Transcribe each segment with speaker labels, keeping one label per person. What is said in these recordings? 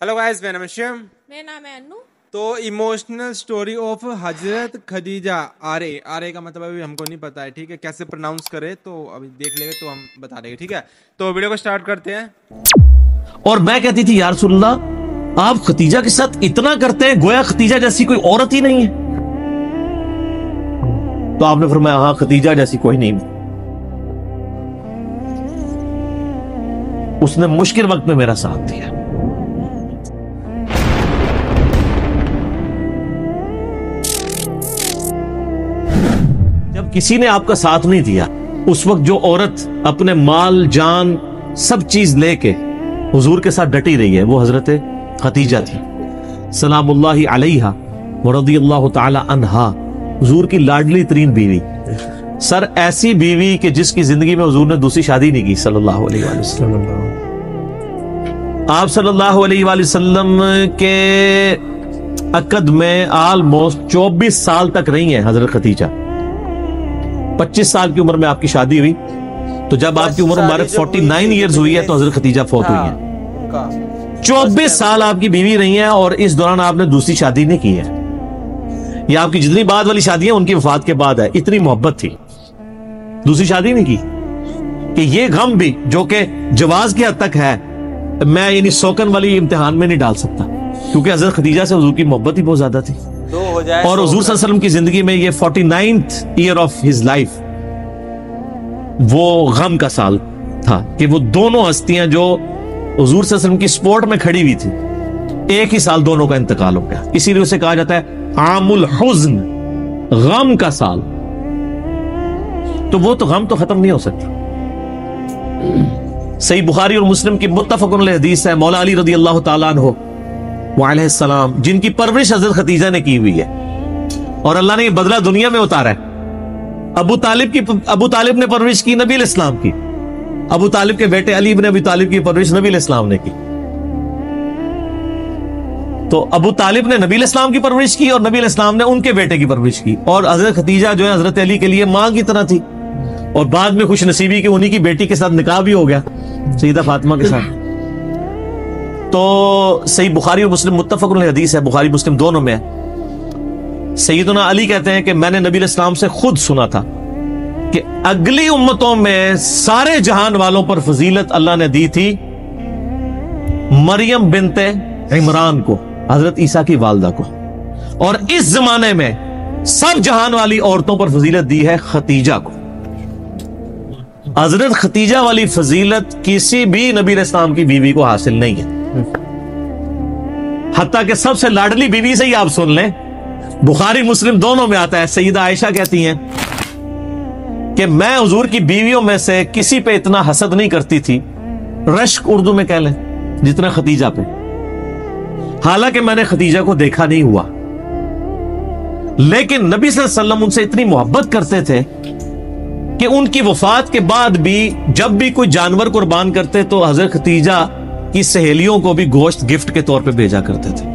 Speaker 1: Hello guys, मेरा नाम है शिवम।
Speaker 2: मेरा नाम है अन्नू।
Speaker 1: तो इमोशनल स्टोरी ऑफ हजरत खदीजा। आरे का मतलब अभी हमको नहीं पता है, ठीक है, कैसे प्रोनाउंस करे तो अभी देख लेंगे तो हम बता देंगे, ठीक है। तो वीडियो को स्टार्ट करते हैं।
Speaker 3: और मैं कहती थी यार रसूलुल्लाह, आप खतीजा के साथ इतना करते हैं गोया खतीजा जैसी कोई औरत ही नहीं है। तो आपने फरमाया हाँ, खतीजा जैसी कोई नहीं। उसने मुश्किल वक्त में मेरा साथ दिया। जब किसी ने आपका साथ नहीं दिया, उस वक्त जो औरत अपने माल जान सब चीज लेके हुजूर के साथ डटी रही है, वो हजरत खतीजा थी सलामुल्लाहि अलैहा व रदियल्लाहु ताला अन्हा, हुजूर की लाडली तरीन बीवी। सर, ऐसी बीवी कि जिसकी जिंदगी में हुजूर ने दूसरी शादी नहीं की सल्लल्लाहु अलैहि वसल्लम। आप सल्लल्लाहु अलैहि वसल्लम के अकद में ऑलमोस्ट 24 साल तक रही हैं हजरत खतीजा। 25 साल की उम्र में आपकी शादी हुई, तो जब आपकी उम्र मुबारक 49 ईयर्स हुई है तो हजरत खतीजा फौत हुई है। 24 साल आपकी बीवी रही हैं और इस दौरान आपने दूसरी शादी नहीं की है। ये आपकी जितनी बाद वाली शादियां उनकी वफात के बाद है। इतनी मोहब्बत थी, दूसरी शादी नहीं की। कि ये गम भी जो कि जवाज की हद तक है, मैं यानी शौकन वाली इम्तिहान में नहीं डाल सकता, क्योंकि हजरत खतीजा से हुजूर की मोहब्बत ही बहुत ज्यादा थी। और हुजूर सल्लल्लाहु अलैहि वसल्लम की जिंदगी में ये 49th year of his life वो गम का साल था कि वो दोनों हस्तियां जो हुजूर सल्लल्लाहु अलैहि वसल्लम की सपोर्ट में खड़ी हुई थी, एक ही साल दोनों का इंतकाल हो गया। इसीलिए उसे कहा जाता है आमुल हुज़्न, गम का साल। तो वो तो गम तो खत्म नहीं हो सकता। सही बुखारी और मुस्लिम की मुत्तफ़क़ुन अलैहि हदीस है, मौला अली रज़ियल्लाहु ताला अन्हु अलैहिस्सलाम, जिनकी परवरिश हजरत खतीजा ने की हुई है और अल्लाह ने ये बदला दुनिया में उतारा है। अबू तालिब ने परवरिश की नबी इस्लाम की। अबू तालिब के बेटे अली इब्न अबी तालिब की परवरिश नबी इस्लाम ने की। तो अबू तालिब ने नबी इस्लाम की परवरिश की और नबी इस्लाम ने उनके बेटे की परवरिश की। और हजरत खतीजा जो है हजरत अली के लिए मां की तरह थी। और बाद में खुश नसीबी कि उन्हीं की बेटी के साथ निकाह भी हो गया, सईदा फातिमा के साथ। तो सही बुखारी और मुस्लिम मुत्तफ़क़ुन अलैहि हदीस है, बुखारी मुस्लिम दोनों में है। सैयदना अली कहते हैं कि मैंने नबी इस्लाम से खुद सुना था कि अगली उम्मतों में सारे जहान वालों पर फजीलत अल्लाह ने दी थी मरियम बिनते इमरान को, हजरत ईसा की वालदा को, और इस जमाने में सब जहान वाली औरतों पर फजीलत दी है खतीजा को। हजरत खतीजा वाली फजीलत किसी भी नबी इस्लाम की बीवी को हासिल नहीं है। हत्ता कि सबसे लाडली बीवी से ही आप सुन लें, बुखारी मुस्लिम दोनों में आता है, सईदा आयशा कहती हैं कि मैं हुजूर की बीवियों में से किसी पे इतना हसद नहीं करती थी, रश्क उर्दू में कह लें, जितना खतीजा पे। हालांकि मैंने खतीजा को देखा नहीं हुआ, लेकिन नबी सल्लल्लाहु अलैहि वसल्लम उनसे इतनी मोहब्बत करते थे कि उनकी वफात के बाद भी जब भी कोई जानवर कुर्बान करते तो हजरत खतीजा की सहेलियों को भी गोश्त गिफ्ट के तौर पे भेजा करते थे।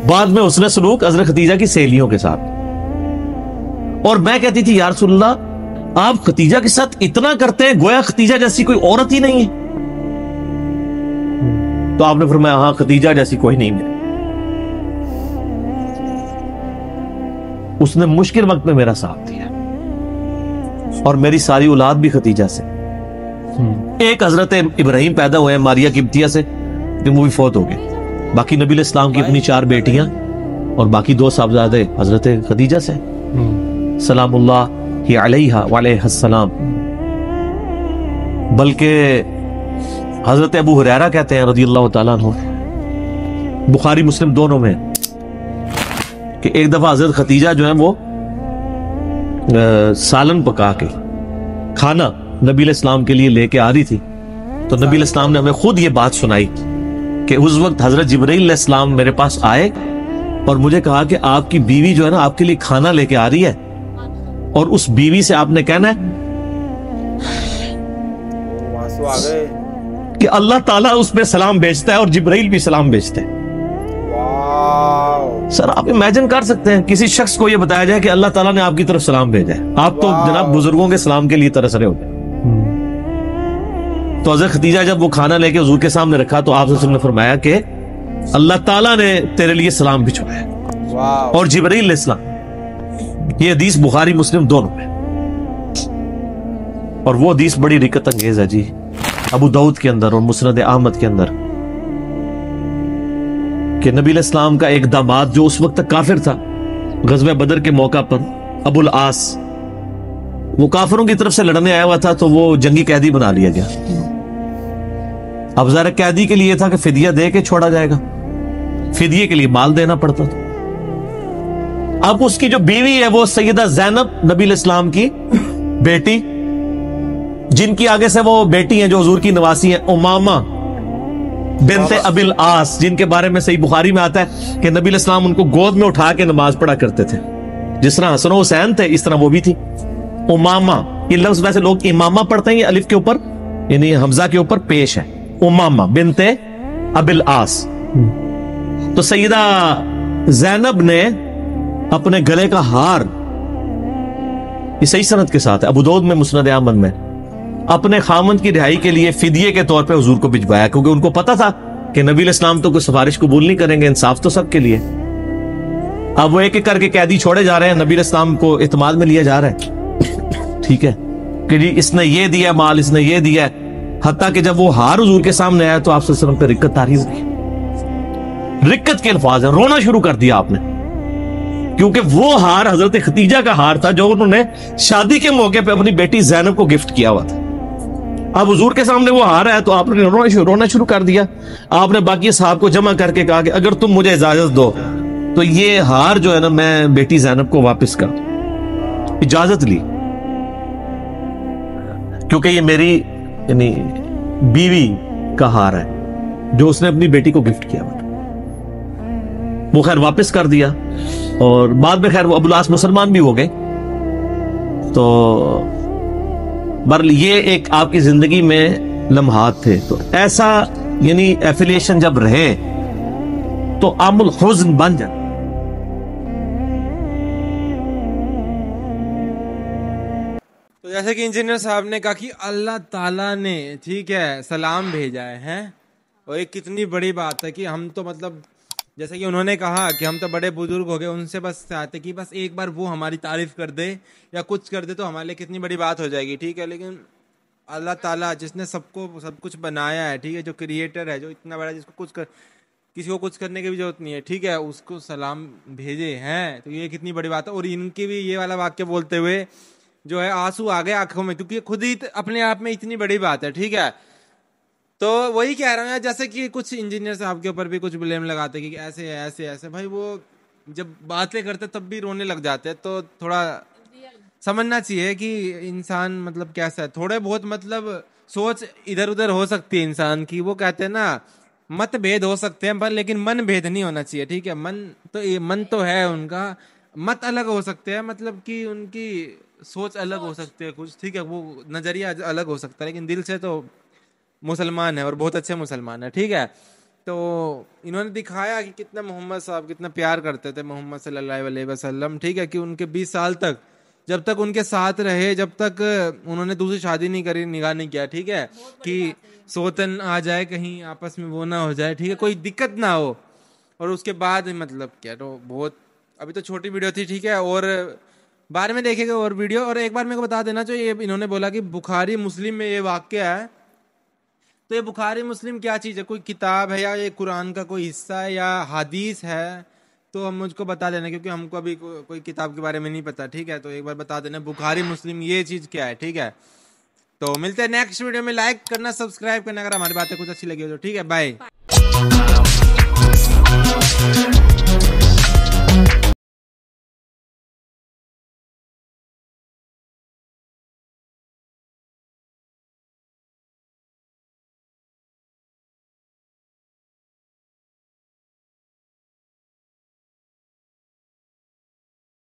Speaker 3: बाद में उसने सलूक हजरत खतीजा की सहेलियों के साथ। और मैं कहती थी यार रसूलुल्लाह, आप खतीजा के साथ इतना करते हैं गोया खतीजा जैसी कोई औरत ही नहीं है। तो आपने फरमाया हाँ, खतीजा जैसी कोई नहीं है। उसने मुश्किल वक्त में मेरा साथ दिया और मेरी सारी औलाद भी खतीजा से। एक हजरत इब्राहिम पैदा हुए मारिया किब्तिया से, लेकिन वो भी फौत हो गए। बाकी नबी इस्लाम की अपनी 4 बेटियां और बाकी 2 साहबजादे हजरत खतीजा से सलामुल्लाहि अलैहा व अलैहिस्सलाम। बल्कि हजरत अबू हुरैरा कहते हैं रज़ियल्लाहु ताला अन्हु, बुखारी मुस्लिम दोनों में, कि एक दफा हजरत खतीजा जो है वो सालन पका के खाना नबी इस्लाम के लिए लेके आ रही थी। तो नबी इस्लाम ने हमें खुद ये बात सुनाई कि उस वक्त हजरत जिब्रील इस्लाम मेरे पास आए और मुझे कहा कि आपकी बीवी जो है ना आपके लिए खाना लेके आ रही है, और उस बीवी से आपने कहना है कि अल्लाह ताला उस पे सलाम भेजता है और जिब्रील भी सलाम भेजते हैं। सर, आप इमेजिन कर सकते हैं किसी शख्स को यह बताया जाए कि अल्लाह ताला ने आपकी तरफ सलाम भेजा है, आप तो जनाब बुजुर्गों के सलाम के लिए तरस रहे होते। तो تو حضرت خدیجہ جب وہ کھانا لے کے حضور کے سامنے رکھا تو آپ صلی اللہ علیہ وسلم نے فرمایا کہ اللہ تعالیٰ نے تیرے لیے سلام بھجوایا اور جبرائیل علیہ السلام. یہ حدیث بخاری مسلم دونوں میں, اور وہ حدیث بڑی رکت انگیز ہے جی, ابو داؤد کے اندر اور مسند احمد کے اندر, کہ نبی علیہ السلام کا ایک داماد جو اس وقت تک کافر تھا, غزوہ بدر کے موقع پر ابو العاص, وہ کافروں کی طرف سے لڑنے آیا ہوا تھا تو وہ جنگی قیدی بنا لیا گیا. اب ظاہر قیدی کے لیے تھا کہ فدیہ دے کے چھوڑا جائے گا, فدیے کے لیے مال دینا پڑتا تھا. اب اس کی جو بیوی ہے وہ سیدہ زینب نبی علیہ السلام کی بیٹی, جن کی آگے سے وہ بیٹی ہیں جو حضور کی نواسی ہیں, امامہ بنت ابی العاص, جن کے بارے میں صحیح بخاری میں آتا ہے کہ نبی علیہ السلام ان کو گود میں اٹھا کے نماز پڑھا کرتے تھے. جس طرح حسن و حسین تھے اس طرح وہ بھی تھی. امامہ, یہ لفظ ویسے لوگ امامہ پڑھتے ہیں, یہ الف کے اوپر یعنی حمزہ کے اوپر پیش ہے, امامہ بنت ابی العاص. تو سیدہ زینب نے اپنے گلے کا ہار, یہ صحیح سند کے ساتھ ہے, ابو داؤد میں مسند احمد میں, اپنے خامند کی رہائی کے لیے فدیے کے طور پہ حضور کو بھجوایا, کیونکہ ان کو پتا تھا کہ نبی علیہ السلام تو کوئی سفارش قبول نہیں کریں گے, انصاف تو سب کے لیے. اب وہ ایک ایک کر کے قیدی چھوڑے جا رہے ہیں, نبی علیہ السلام کو اعتماد میں لیا جا رہا ہے, ٹھیک ہے, کہ جی اس نے یہ دیا مال, اس نے یہ دیا, حتیٰ کہ جب وہ ہار حضور کے سامنے آیا تو آپ صلی اللہ علیہ وسلم پہ رکت تاری ہوئی. رکت کے الفاظ ہیں, رونا شروع کر دیا آپ نے, کیونکہ وہ ہار حضرت خدیجہ کا ہار تھا جو انہوں نے شادی کے موقع پہ اپنی بیٹی زینب کو گفٹ کیا ہوا تھا. اب حضور کے سامنے وہ ہار ہے تو آپ نے رونا شروع کر دیا. آپ نے باقی صحاب کو جمع کر کے کہا کہ اگر تم مجھے اجازت دو تو یہ ہار جو ہے نا میں بیٹی زینب کو واپس کر. اجازت لی, کیونکہ یہ میری یعنی بیوی کا ہار ہے جو اس نے اپنی بیٹی کو گفٹ کیا ہوا تھا. وہ خیر واپس کر دیا, اور بعد میں خیر وہ ابو العاص مسلمان بھی ہو گئے. تو برل یہ ایک آپ کی زندگی میں لمحات تھے. تو ایسا یعنی ایفیلیشن جب رہے تو عام الحزن بن جائے.
Speaker 1: تو جیسے کہ انجینئر صاحب نے کہا کہ اللہ تعالیٰ نے, ٹھیک ہے, سلام بھیجا ہے, اور یہ کتنی بڑی بات ہے کہ ہم تو مطلب جیسے کہ انہوں نے کہا کہ ہم تو بڑے بزرگ ہو گئے, ان سے بس چاہتے کہ بس ایک بار وہ ہماری تعریف کر دے یا کچھ کر دے تو ہمارے لیے کتنی بڑی بات ہو جائے گی, ٹھیک ہے. لیکن اللہ تعالیٰ جس نے سب کچھ بنایا ہے, ٹھیک ہے, جو کریٹر ہے, جو اتنا بڑا, جس کو کسی کو کچھ کرنے کی بھی ضرورت نہیں ہے, ٹھیک ہے, اس کو سلام بھیجے ہیں, تو یہ کتنی بڑی بات ہے. اور ان کی بھی یہ والا واقعہ بولتے ہوئے جو ہے آنسو آ گئے آنکھوں میں, کیونکہ خود ہی اپنے آپ میں اتنی بڑی بات ہے, ٹھیک ہے. تو وہی کہہ رہا ہوں, جیسے کہ کچھ انجینئر صاحب کے اوپر بھی کچھ بلیم لگاتے کہ ایسے ایسے ایسے, بھائی وہ جب باتیں کرتے تب بھی رونے لگ جاتے, تو تھوڑا سمجھنا چاہیے کہ انسان مطلب کیسا ہے. تھوڑے بہت مطلب سوچ ادھر ادھر ہو سکتی ہے انسان کی, وہ کہتے ہیں نا مت بھید ہو سکتے ہیں پر لیکن من بھید نہیں ہونا چاہیے, ٹھیک ہے. من تو ہے ان کا, مت الگ ہو سکتے ہیں, مطلب کہ ان کی سوچ الگ ہو سکتی ہے کچھ, ٹھیک ہے, وہ نظریہ الگ ہو سکتا ہے, لیکن دل سے تو مسلمان ہے اور بہت اچھے مسلمان ہے, ٹھیک ہے. تو انہوں نے دکھایا کہ کتنا محمد صاحب کتنا پیار کرتے تھے محمد صلی اللہ علیہ وسلم, ٹھیک ہے, کہ ان کے 20 سال تک جب تک ان کے ساتھ رہے, جب تک انہوں نے دوسری شادی نہیں کری, نگاہ نہیں کیا, ٹھیک ہے, کہ سوتن آ جائے کہیں آپس میں وہ نہ ہو جائے, ٹھیک ہے, کوئی دقت نہ ہو. اور اس کے بعد مطلب کیا, تو بہت ابھی تو چھوٹی ویڈیو تھی, ٹھیک ہے, اور بارے میں دیکھے گا اور ویڈیو. اور ایک بار میرے کو بتا دینا چاہیے, انہوں نے بولا کہ بخاری مسلم میں یہ واقعہ ہے, تو یہ بخاری مسلم کیا چیز ہے, کوئی کتاب ہے یا یہ قرآن کا کوئی حصہ ہے یا حدیث ہے, تو ہم مجھ کو بتا دینا, کیونکہ ہم کو ابھی کوئی کتاب کے بارے میں نہیں پتا, ٹھیک ہے. تو ایک بار بتا دینا بخاری مسلم یہ چیز کیا ہے, ٹھیک ہے. تو ملتے ہیں نیکسٹ ویڈیو میں, لائک کرنا, سبسکرائب کرنا اگر ہماری باتیں کچھ اچھی لگی ہو تو, ٹھیک ہے, بائے.